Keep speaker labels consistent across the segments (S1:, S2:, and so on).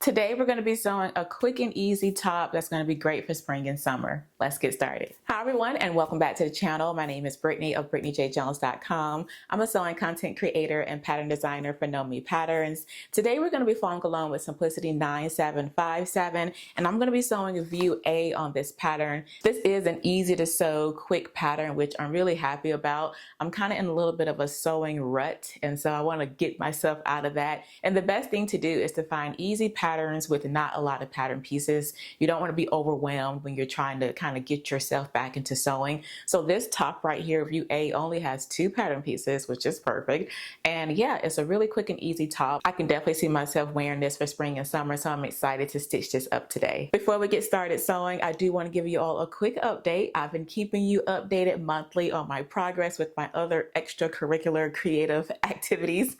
S1: Today we're going to be sewing a quick and easy top that's going to be great for spring and summer. Let's get started. Hi everyone and welcome back to the channel. My name is Brittany of BrittanyJJones.com. I'm a sewing content creator and pattern designer for Know Me Patterns. Today we're going to be following along with Simplicity 9757 and I'm going to be sewing view A on this pattern. This is an easy to sew quick pattern which I'm really happy about. I'm kind of in a little bit of a sewing rut and so I want to get myself out of that, and the best thing to do is to find easy patterns with not a lot of pattern pieces. You don't want to be overwhelmed when you're trying to kind of get yourself back into sewing. So this top right here, view A, only has 2 pattern pieces, which is perfect. And yeah, it's a really quick and easy top. I can definitely see myself wearing this for spring and summer, so I'm excited to stitch this up today. Before we get started sewing, I do want to give you all a quick update. I've been keeping you updated monthly on my progress with my other extracurricular creative activities.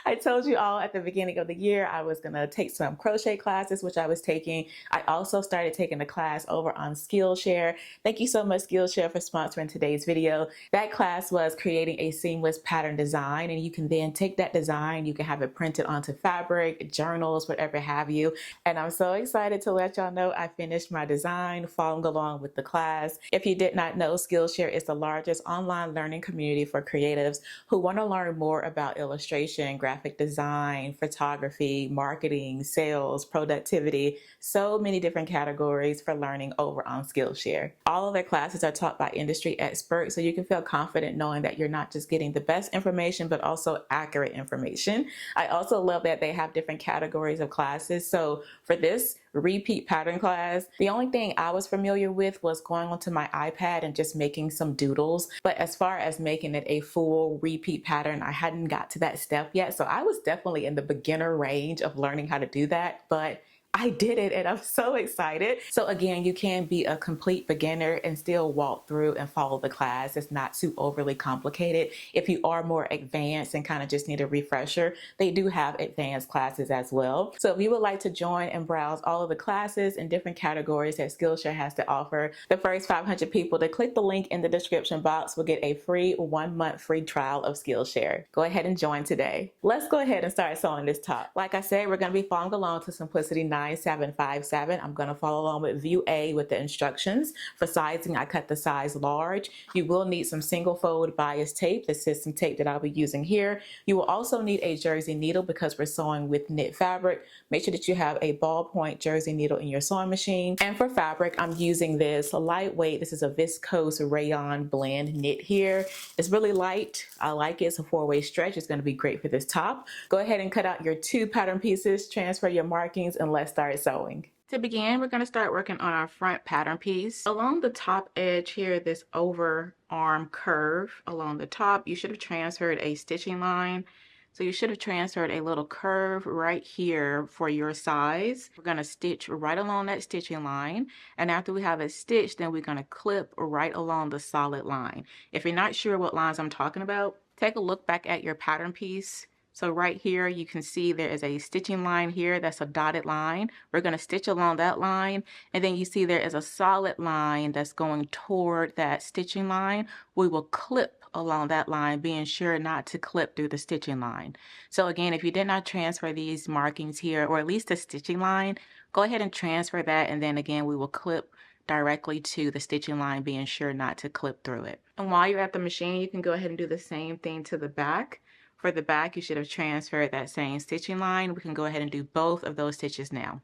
S1: I told you all at the beginning of the year I was going to take some crochet classes, which I was taking. I also started taking a class over on Skillshare. Thank you so much, Skillshare, for sponsoring today's video. That class was creating a seamless pattern design, and you can then take that design, you can have it printed onto fabric, journals, whatever have you. And I'm so excited to let y'all know I finished my design, following along with the class. If you did not know, Skillshare is the largest online learning community for creatives who want to learn more about illustration, graphic design, photography, marketing, sales, productivity, so many different categories for learning over on Skillshare. All of their classes are taught by industry experts, so you can feel confident knowing that you're not just getting the best information, but also accurate information. I also love that they have different categories of classes. So for this repeat pattern class, the only thing I was familiar with was going onto my iPad and just making some doodles. But as far as making it a full repeat pattern, I hadn't got to that step yet. So I was definitely in the beginner range of learning how to do that, but I did it and I'm so excited. So again, you can be a complete beginner and still walk through and follow the class. It's not too overly complicated. If you are more advanced and kind of just need a refresher, they do have advanced classes as well. So if you would like to join and browse all of the classes in different categories that Skillshare has to offer, the first 500 people to click the link in the description box will get a free 1-month free trial of Skillshare. Go ahead and join today. Let's go ahead and start sewing this top. Like I said, we're going to be following along to Simplicity 9757. I'm going to follow along with view A with the instructions. For sizing, I cut the size large. You will need some single fold bias tape. This is some tape that I'll be using here. You will also need a jersey needle because we're sewing with knit fabric. Make sure that you have a ballpoint jersey needle in your sewing machine. And for fabric, I'm using this lightweight. This is a viscose rayon blend knit here. It's really light. I like it. It's a 4-way stretch. It's going to be great for this top. Go ahead and cut out your 2 pattern pieces, transfer your markings, and let's start sewing. To begin, we're going to start working on our front pattern piece. Along the top edge here, this over arm curve along the top, you should have transferred a stitching line. So you should have transferred a little curve right here for your size. We're going to stitch right along that stitching line. And after we have it stitched, then we're going to clip right along the solid line. If you're not sure what lines I'm talking about, take a look back at your pattern piece. So right here, you can see there is a stitching line here. That's a dotted line. We're going to stitch along that line. And then you see there is a solid line that's going toward that stitching line. We will clip along that line, being sure not to clip through the stitching line. So again, if you did not transfer these markings here, or at least the stitching line, go ahead and transfer that. And then again, we will clip directly to the stitching line, being sure not to clip through it. And while you're at the machine, you can go ahead and do the same thing to the back. For the back, you should have transferred that same stitching line. We can go ahead and do both of those stitches now.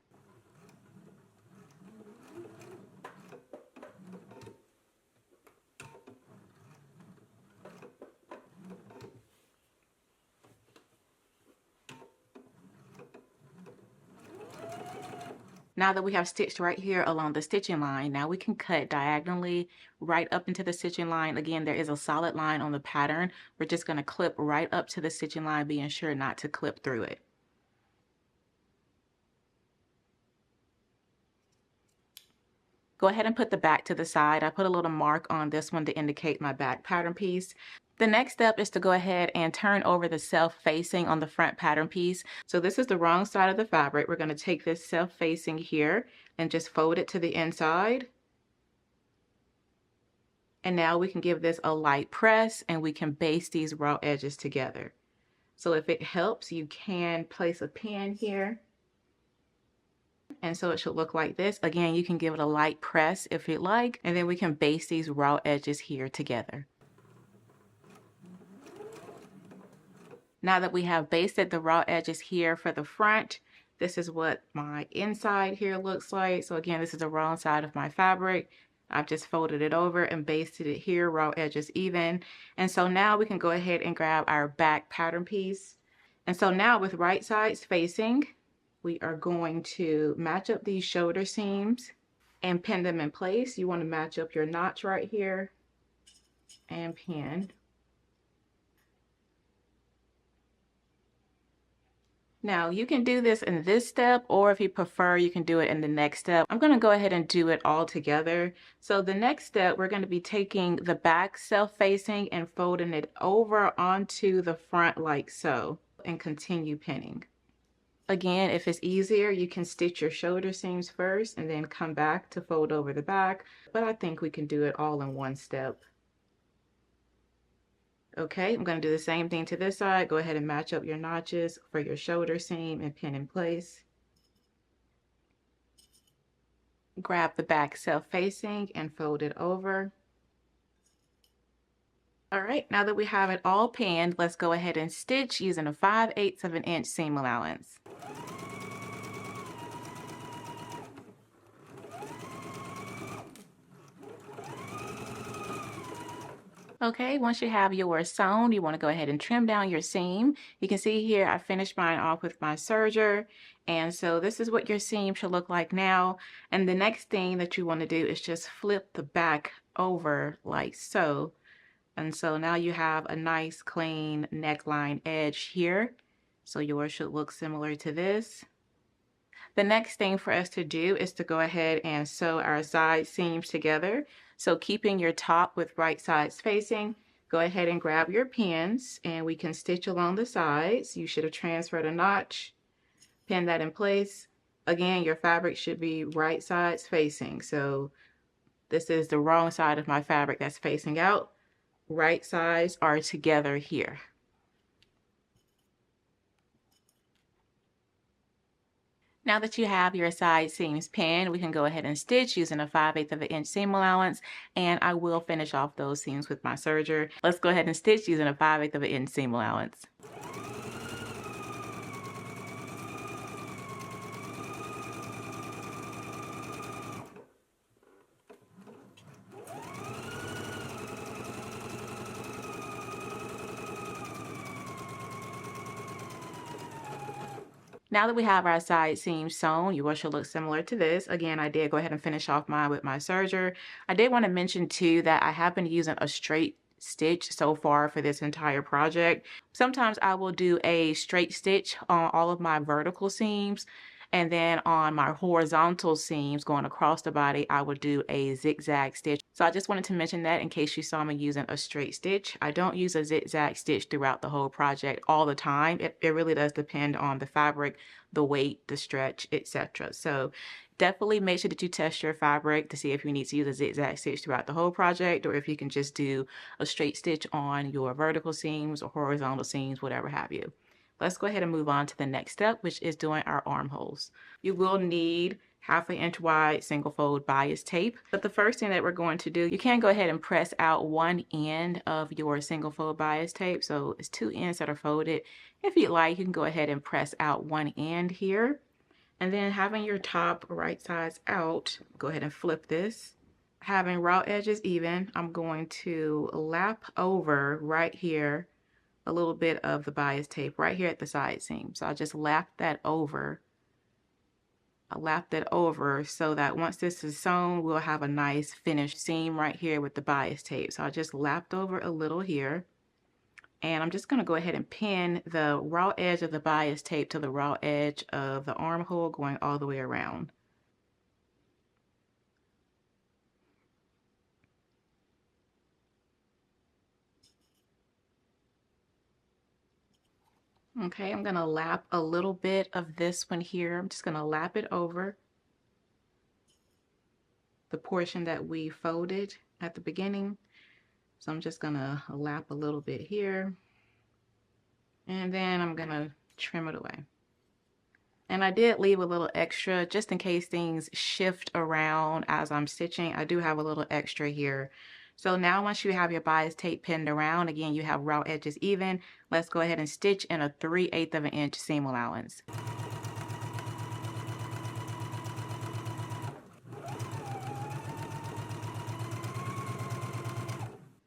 S1: Now that we have stitched right here along the stitching line, now we can cut diagonally right up into the stitching line. Again, there is a solid line on the pattern. We're just going to clip right up to the stitching line, being sure not to clip through it. Go ahead and put the back to the side. I put a little mark on this one to indicate my back pattern piece. The next step is to go ahead and turn over the self-facing on the front pattern piece. So this is the wrong side of the fabric. We're going to take this self-facing here and just fold it to the inside. And now we can give this a light press and we can baste these raw edges together. So if it helps, you can place a pin here and so it should look like this. Again, you can give it a light press if you'd like, and then we can baste these raw edges here together. Now that we have basted the raw edges here for the front, this is what my inside here looks like. So again, this is the wrong side of my fabric. I've just folded it over and basted it here, raw edges even. And so now we can go ahead and grab our back pattern piece. And so now with right sides facing, we are going to match up these shoulder seams and pin them in place. You want to match up your notch right here and pin. Now you can do this in this step, or if you prefer, you can do it in the next step. I'm going to go ahead and do it all together. So the next step, we're going to be taking the back self-facing and folding it over onto the front like so, and continue pinning. Again, if it's easier, you can stitch your shoulder seams first and then come back to fold over the back, but I think we can do it all in one step. Okay, I'm going to do the same thing to this side. Go ahead and match up your notches for your shoulder seam and pin in place. Grab the back self-facing and fold it over. All right, now that we have it all pinned, let's go ahead and stitch using a 5/8 of an inch seam allowance. Okay, once you have yours sewn, you want to go ahead and trim down your seam. You can see here I finished mine off with my serger, and so this is what your seam should look like now. And the next thing that you want to do is just flip the back over like so. And so now you have a nice clean neckline edge here. So yours should look similar to this. The next thing for us to do is to go ahead and sew our side seams together. So keeping your top with right sides facing, go ahead and grab your pins and we can stitch along the sides. You should have transferred a notch, pin that in place. Again, your fabric should be right sides facing. So this is the wrong side of my fabric that's facing out. Right sides are together here. Now that you have your side seams pinned, we can go ahead and stitch using a 5/8 of an inch seam allowance, and I will finish off those seams with my serger. Let's go ahead and stitch using a 5/8 of an inch seam allowance. Now that we have our side seams sewn, yours should look similar to this. Again, I did go ahead and finish off mine with my serger. I did want to mention too that I have been using a straight stitch so far for this entire project. Sometimes I will do a straight stitch on all of my vertical seams, and then on my horizontal seams going across the body, I would do a zigzag stitch. So I just wanted to mention that in case you saw me using a straight stitch. I don't use a zigzag stitch throughout the whole project all the time. It really does depend on the fabric, the weight, the stretch, etc. So definitely make sure that you test your fabric to see if you need to use a zigzag stitch throughout the whole project, or if you can just do a straight stitch on your vertical seams or horizontal seams, whatever have you. Let's go ahead and move on to the next step, which is doing our armholes. You will need 1/2 inch wide single fold bias tape. But the first thing that we're going to do, you can go ahead and press out one end of your single fold bias tape. So it's 2 ends that are folded. If you'd like, you can go ahead and press out one end here. And then having your top right sides out, go ahead and flip this. Having raw edges even, I'm going to lap over right here a little bit of the bias tape right here at the side seam. So I'll just lap that over. I'll lap that over so that once this is sewn, we'll have a nice finished seam right here with the bias tape. So I just lapped over a little here. And I'm just going to go ahead and pin the raw edge of the bias tape to the raw edge of the armhole going all the way around. Okay, I'm going to lap a little bit of this one here. I'm just going to lap it over the portion that we folded at the beginning. So I'm just going to lap a little bit here. And then I'm going to trim it away. And I did leave a little extra just in case things shift around as I'm stitching. I do have a little extra here. So now once you have your bias tape pinned around, again, you have raw edges even, let's go ahead and stitch in a 3/8 of an inch seam allowance.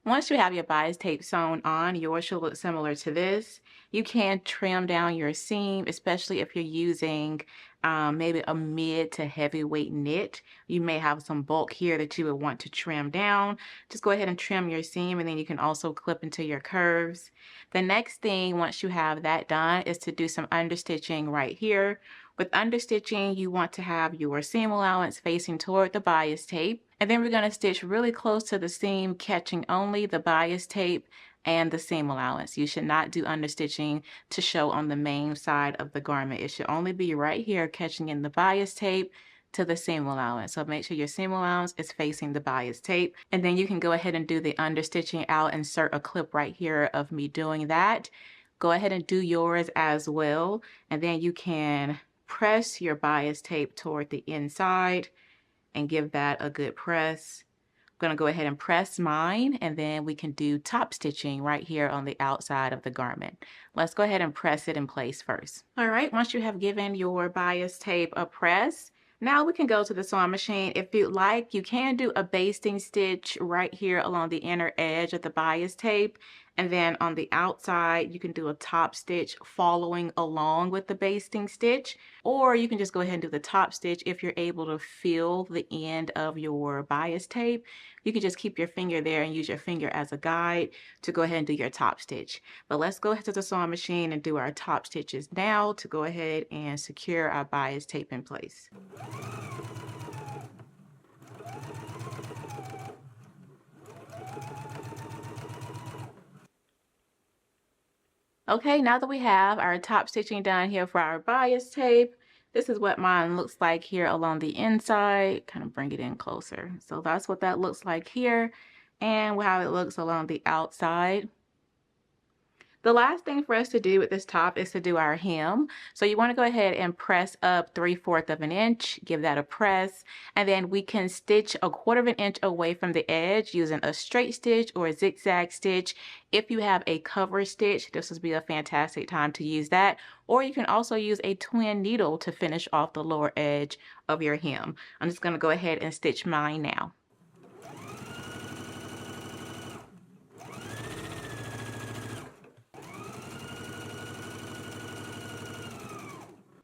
S1: Once you have your bias tape sewn on, yours should look similar to this. You can trim down your seam, especially if you're using maybe a mid to heavyweight knit. You may have some bulk here that you would want to trim down. Just go ahead and trim your seam, and then you can also clip into your curves. The next thing, once you have that done, is to do some understitching right here. With understitching, you want to have your seam allowance facing toward the bias tape. And then we're going to stitch really close to the seam, catching only the bias tape and the seam allowance. You should not do understitching to show on the main side of the garment. It should only be right here, catching in the bias tape to the seam allowance. So make sure your seam allowance is facing the bias tape. And then you can go ahead and do the understitching. I'll insert a clip right here of me doing that. Go ahead and do yours as well. And then you can press your bias tape toward the inside and give that a good press. I'm going to go ahead and press mine, and then we can do top stitching right here on the outside of the garment. Let's go ahead and press it in place first. All right, once you have given your bias tape a press, now we can go to the sewing machine. If you'd like, you can do a basting stitch right here along the inner edge of the bias tape. And then on the outside, you can do a top stitch following along with the basting stitch. Or you can just go ahead and do the top stitch if you're able to feel the end of your bias tape. You can just keep your finger there and use your finger as a guide to go ahead and do your top stitch. But let's go ahead to the sewing machine and do our top stitches now to go ahead and secure our bias tape in place. Okay, now that we have our top stitching done here for our bias tape, this is what mine looks like here along the inside. Kind of bring it in closer. So that's what that looks like here, and how it looks along the outside. The last thing for us to do with this top is to do our hem. So you want to go ahead and press up 3/4 of an inch, give that a press, and then we can stitch 1/4 of an inch away from the edge using a straight stitch or a zigzag stitch. If you have a cover stitch, this would be a fantastic time to use that. Or you can also use a twin needle to finish off the lower edge of your hem. I'm just going to go ahead and stitch mine now.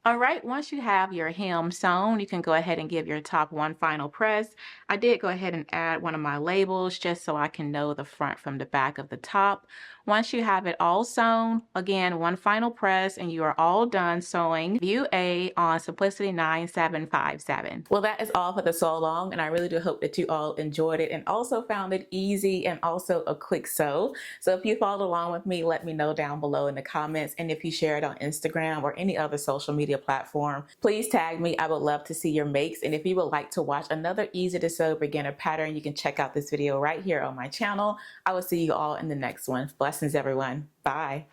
S1: All right, once you have your hem sewn, you can go ahead and give your top one final press. I did go ahead and add one of my labels just so I can know the front from the back of the top. Once you have it all sewn, again, one final press and you are all done sewing View A on Simplicity 9757. Well, that is all for the sew along, and I really do hope that you all enjoyed it and also found it easy and also a quick sew. So if you followed along with me, let me know down below in the comments, and if you share it on Instagram or any other social media platform, please tag me. I would love to see your makes. And if you would like to watch another easy to sew beginner pattern, you can check out this video right here on my channel. I will see you all in the next one. Blessings, everyone. Bye.